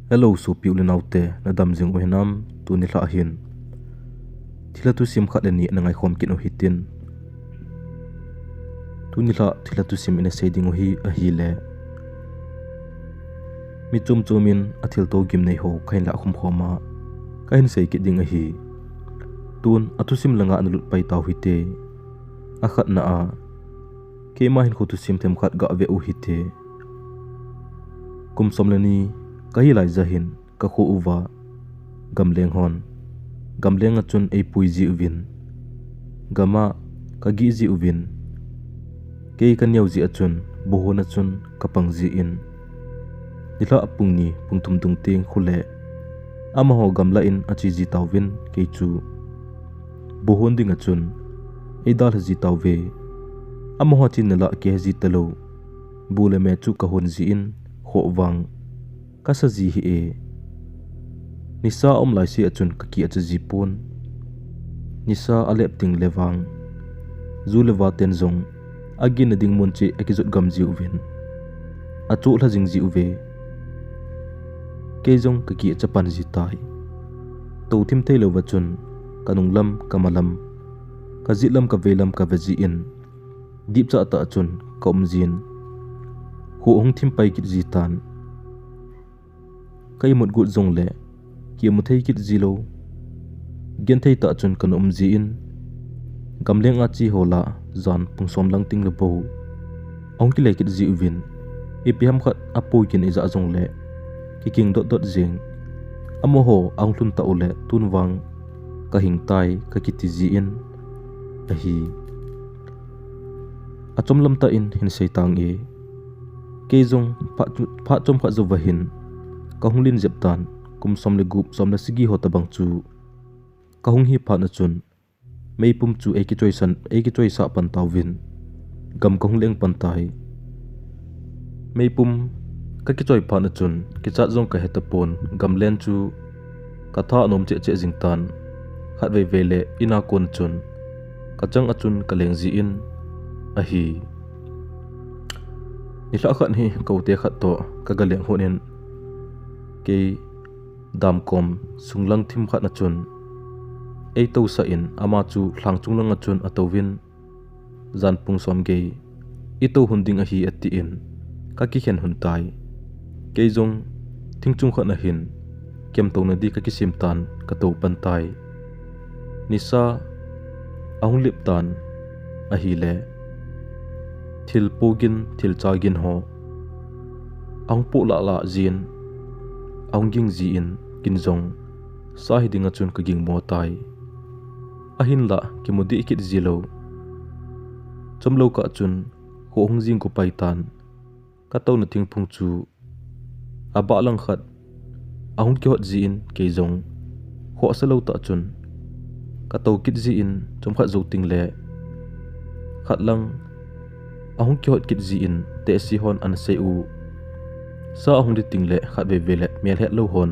Hello so piu le naute na dam jing ohinam tu ni hla hin thila tu sim khat ni na ngai khom kin o hitin tu ni hla thila tu sim ina seding o hi a hi le mi chum chumin athil to gim nei ho khain la khum khoma kain sei ki ding a hi tun atu sim langa an lut pai taw hi te a khat na a ke ma hin khu tu sim them khat ga ve u hi te kum somlani kahi lai zahin ka khu uwa gamleng hon gamleng achun ei pui ji uvin gama ka gi ji uvin ke kan yau ji achun bohon achun kapang ji in nila apung ni pungtum tung ting khule ama ho gamla in achi ji tawin ke chu bohon ding achun ei dal ji tawve ama ho chin nala ke ji talo bule me chu ka hon ji in kho wang kasa ji hi e nisa om lai si achun kaki acha ji pon nisa alep ting lewang zu lewa ten zong agin ding mon che ekizot gam ji uven achu la jing ji uve ke zong kaki acha pan ji tai to thim thei lo wachun kanung lam kamalam ka zilam ka velam ka veji in dip cha ta achun kom jin hu hong thim pai kit ji tan kai mut gut zong le ki mu thei kit zilo gen thei ta chun kan ji in gamleng a chi hola zan pungsom lang ting le bo ong ki le kit ji uvin e piam khat apo kin e za zong le ki king dot dot jing amo ho ang hlun ta ule tun wang ka hing tai ka kiti ji in a hi achom lam ta in hin sei tang e ke zong pha chom kha zo wahin kahung lin zep tan kum som le gup som la sigi hota bang chu kahung hi pha na chun mei pum chu eki choi sa pan tawin gam kahung leng pan tai mei pum ka ki choi pha na chun ki cha jong ka heta pon gam len chu ka tha nom che che jing tan khat ve ve le ina kon chun ka chang achun ka leng ji in a hi ni hla khat hi ko te khat to ka ga leng honen ke dam kom sunglang thim khat na chun ei to sa in ama chu thlang chunglang achun atowin zan pung som ge i to hunding a hi ati in ka ki khen hun tai ke jong thingchung khat na hin kem to na di ka ki sim tan ka to pan tai nisa ahung lip tan a hi le thil pogin thil chagin ho ang po la la zin ang ging ji in kinzong sa hi dinga chun ka ging mo tai ahin la ki modi ikit zilo chomlo ka chun ho hong jing ko paitan ka to na thing phung chu aba lang khat ahung ki hot ji in ke zong ho asalo ta chun ka to kit ji in chom kha zo ting le khat lang ahung ki hot kit ji in te si hon an se u sa ahung di ting le khat ve ve le mel het lo hon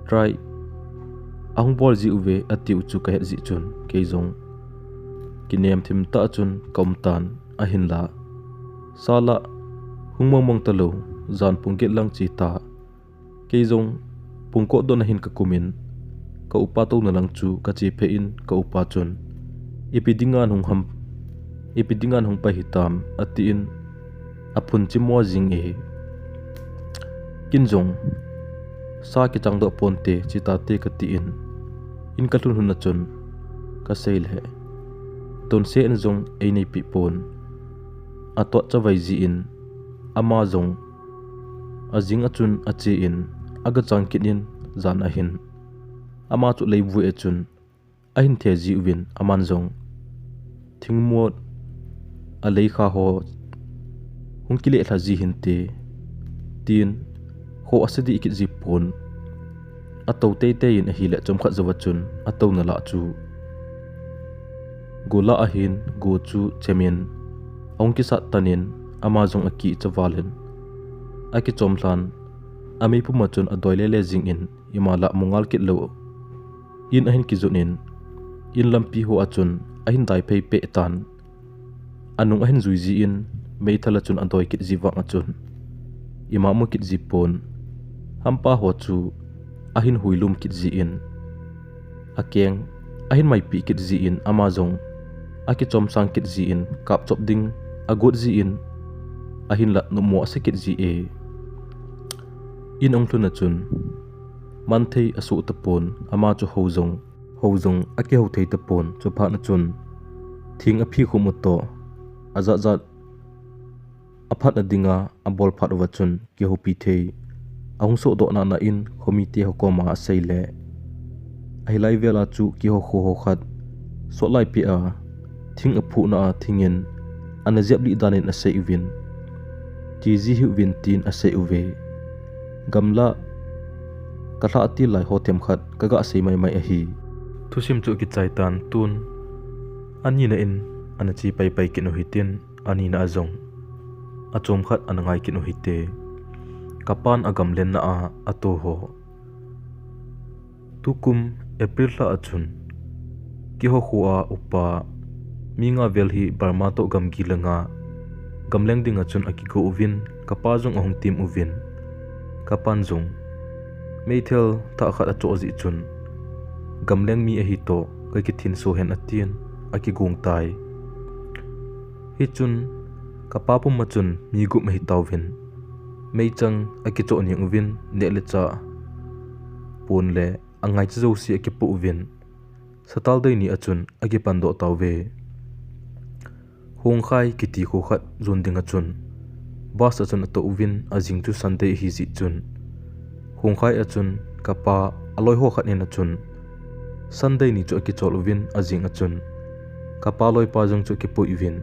try ahung bol ji uve atiu chu ka het ji chun ke zong kinem thim ta chun kom tan a hin la sala hungmong mong talo zan pungket lang chi ta ke zong pungko don hin ka kumin ka upa to na lang chu ka chi phe in ka upa chun ipidingan hung pa hitam ati in aphun chimwa jing e kinjong sa ki changdo ponte chita te ka ti in ka thun na chun ka seil he ton se en zong ei nei pi pon ato chawai ji in ama zong azing achun achi in aga changkin in zan a hin ama chu leibu e chun a hin the ji win aman zong thingmot a lei kha ho hungkile thla ji hin te tin ho asadi ikit ji pon ato te te in a hi le chom kha zawa chun ato na la chu gola a hin go chu chemin ong ki sa tanin ama zong aki chawalen aki chomhlan ami puma chun a doile le jing in imala mungal kit lo in ahin ki zunin in lampi ho achun ahin dai phei pe tan anung ahin zui ji in mei thala chun andoi kit ji wang achun ima mo kit ji pon hampa ho chu ahin huilum kit ziin akeng ahin mai pi kit ziin amazong aki chom sang kit ziin kap chop ding agot ziin ahin la numo ase kit zi e in ong thuna chun manthei asu tapon ama chu hozong aki ho thei tapon chu pha na chun thing a phi khumuto aza zat aphat adinga abol phat wa chun ki ho pi thei ahung so do na in komite hokoma aseile ahilai vela chu ki ho kho khat so lai pi a thing aphu na thingin anazep li danin ase uvin ki ji hu vin tin ase uve gamla katha ti lai ho them khat kaga sei mai mai a hi thusim chu ki chaitan tun ani na in anachi pai pai kinu hitin ani na azong achom khat anangai kinu hite kapan agamlen na a ato ho tukum april la achun ki ho khuwa upa minga velhi barma to gamgi langa gamleng ding achun aki go uvin kapa jong ahum tim uvin kapan jong meithel ta khat a cho zi chun gamleng mi a hi to kai ki thin so hen atien aki gong tai hi chun kapa pum ma chun mi gu mai tawvin mei chang aki cho ni uvin ne le cha pon le angai chu si aki pu uvin satal dei ni achun aki pando tawve hong khai kiti kho khat zon ding achun bas achun to uvin ajing tu sunday hi zi chun hong khai achun kapa aloi ho khat ni na chun sunday ni chu aki chol uvin ajing achun kapa loi pa jong chu ki pu uvin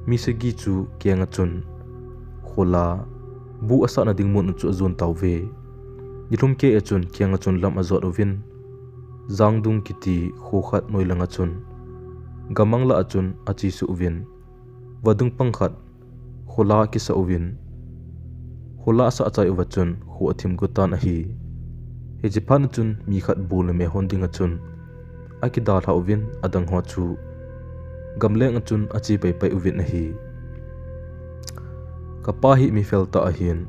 mi se gi chu kyang achun khola bu asa na ding mun chu zon tawve nilum ke achun kyang achun lam azot uvin zangdung kiti kho khat noilang achun gamang la achun achi su uvin wadung pangkhat khola ki sa uvin khola sa achai uwachun khu athim gutan ahi he jipan chun mi khat bul me honding achun aki dal ha uvin adang ho chu gamleng achun achi pai pai uvin ahi kapa hi mi felta ahin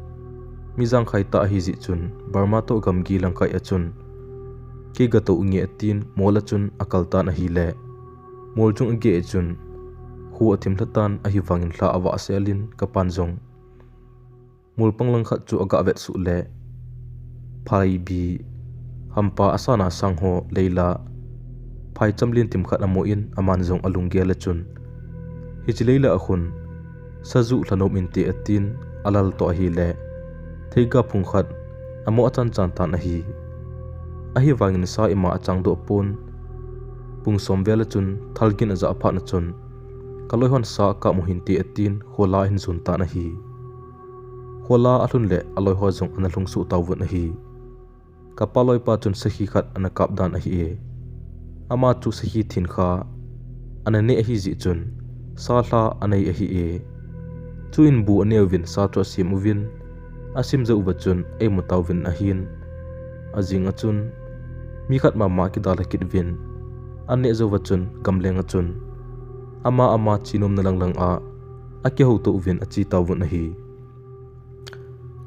mi jang khai ta hi ji chun barma to gamgi langkai achun ki gato unge atin mola chun akaltan ahi le moljung age chun hu athim thatan ahi wangin hla awa selin kapan jong mul panglang khat chu aga vet su le phai bi hampa asana sangho leila phai chamlin tim khat amo in aman jong alung gel chun hi chi leila akhun saju thanom inti atin alal to hi le theiga phung khat amo achan chan tan ahi wangin sa ima achang do pon pung somvel chun thalgin aza apha na chun kaloi hon sa ka muhinti atin khola in zun ta na hi khola athun le aloi ho jong analung su tawun hi kapaloi pa chun sahi khat anakap dan hi e ama chu sahi thin kha anane hi ji chun sa hla anei hi e chu in bu anewin sa to sim uvin asim zo wachun e mutawin ahin ajing achun mi khat ma ki dala kit vin anne zo wachun gamleng achun ama chinom na lang a aki ho to uvin achi tawun hi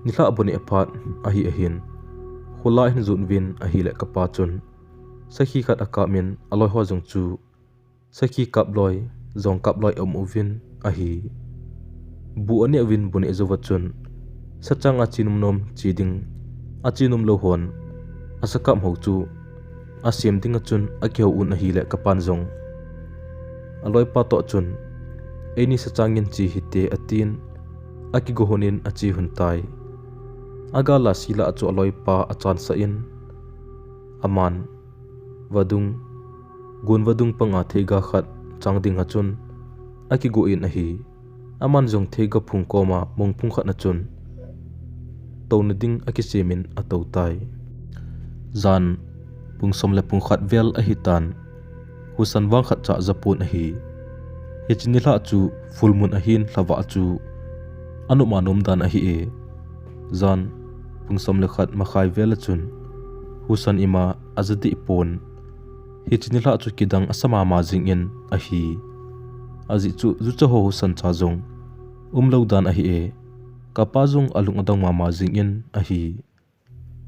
nila aboni aphat ahi ahin khola hin zun vin ahi le kapa chun sakhi khat akamin aloi ho jong chu sakhi kaploi zong kaploi uvin ahi bu ane win bune zo wachun sachang achinum nom chiding achinum lo hon asakam ho chu asim ding achun akeu un ahi le kapan jong aloi pa to chun eni sachangin chi hite atin aki gohonin achi huntai aga la sila achu aloi pa achan sa in aman wadung gun wadung panga thega khat changding achun aki go in ahi aman jong thega phung koma mong phung khat na chun tawna ding aki semin atau tai zan pung som le pung khat vel ahitan husan wang khat cha zapun ahi hechinila chu fulmun ahin hlawa chu anu manum dan ahi e zan pung som le khat makhai vel chun husan ima azadi pon hechinila chu kidang asama ma jing in ahi azi chu zu cha ho husan cha jong umlo dan ahi e kapa jong alung adang ma jing in ahi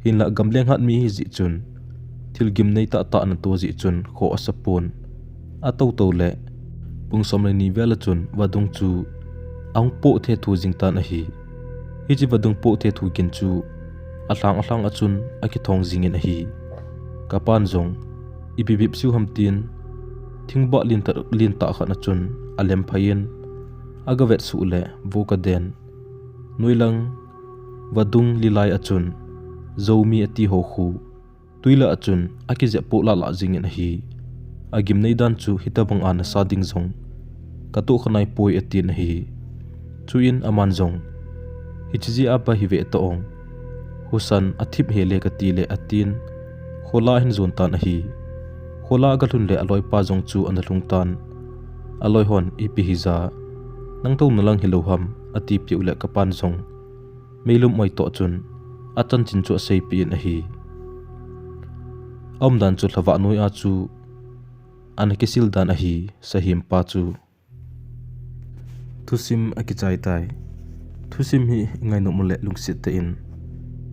hinla gamlen hat mi hi zi chun thilgim nei ta ta na to zi chun kho asapun atau to le pungsom le ni vela chun wadung chu ang po the thu jingtan a hi chi wadung po the thu kin chu ahlang achun aki thong jingin a hi kapan zong ibibip siu hamtin thingba lin ta khana chun alem phain agavet su le voka den noilang wadung lilai achun zomi ati ho khu tuila achun aki je po la la jingin a hi agim nei dan chu hitabang an sading zong kato khanai poi atin hi chuin aman zong hichji apa hi ve to ong husan athip hele ka ti le atin khola hin zon tan hi khola ga thun le aloi pa zong chu analung tan aloi hon ipi hiza nang to nalang hiloham ati pi ule kapan zong meilum moi to chun atan chin chu sei pi na hi om dan chu thlawa noi a chu anakisil dan a hi sahim pa chu thusim akichai tai thusim hi ngai no mole lungsit te in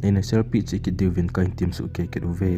neina selfie chi ki devin kain tim su ke ke ve